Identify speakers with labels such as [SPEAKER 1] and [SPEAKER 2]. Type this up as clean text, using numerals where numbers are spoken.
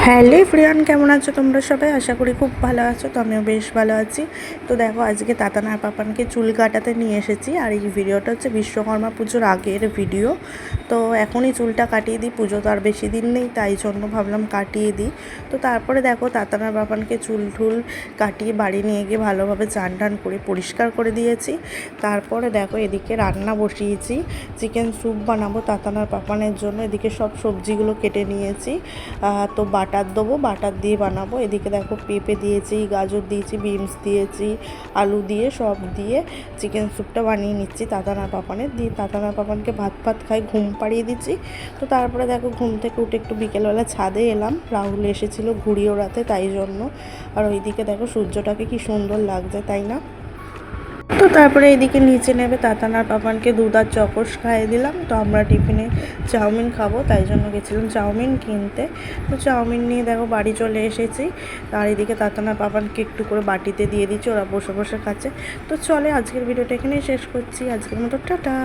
[SPEAKER 1] Hello everyone, কেমন আছো তোমরা সবাই? আশা করি খুব ভালো আছো। তো আমিও বেশ ভালো আছি। তো দেখো, আজকে তাতানার পাপানকে চুল কাটাতে নিয়ে এসেছি। আর এই ভিডিওটা হচ্ছে বিশ্বকর্মা পুজোর আগের ভিডিও। তো এখনই চুলটা কাটিয়ে দিই, পুজো তো আর বেশি দিন নেই, তাই জন্য ভাবলাম কাটিয়ে দিই। তো তারপরে দেখো, তাতানার পাপানকে চুল ঠুল কাটিয়ে বাড়ি নিয়ে গিয়ে ভালোভাবে চান টান করে পরিষ্কার করে দিয়েছি। তারপরে দেখো, এদিকে রান্না বসিয়েছি, চিকেন স্যুপ বানাবো তাতানার পাপানের জন্য। এদিকে সব সবজিগুলো কেটে নিয়েছি, তো বাটার দেবো, বাটার দিয়ে বানাবো। এদিকে দেখো, পেঁপে দিয়েছি, গাজর দিয়েছি, বিনস দিয়েছি, আলু দিয়ে সব দিয়ে চিকেন স্যুপটা বানিয়ে নিচ্ছি তাতানা পাপানের। দিয়ে তাতানা পাপানকে ভাত ভাত খাই, ঘুম পাড়িয়ে দিচ্ছি। তো তারপরে দেখো, ঘুম থেকে উঠে একটু বিকেলবেলা ছাদে এলাম, রাহুল এসেছিলো ঘুড়ি ওড়াতে, তাই জন্য। আর ওইদিকে দেখো সূর্যটাকে কি সুন্দর লাগছে, তাই না? তো তারপরে এদিকে নিচে নেবে তাতানার পাপানকে দুধ আর চকোস খাইয়ে দিলাম। তো আমরা টিফিনে চাউমিন খাবো, তাই জন্য গেছিলাম চাউমিন কিনতে। তো চাউমিন নিয়ে দেখো বাড়ি চলে এসেছি। আর এদিকে তাতানার পাপানকে একটু করে বাটিতে দিয়ে দিচ্ছি, ওরা বসে বসে খাচ্ছে। তো চলে, আজকের ভিডিওটা এখানেই শেষ করছি। আজকের মতো টাটা।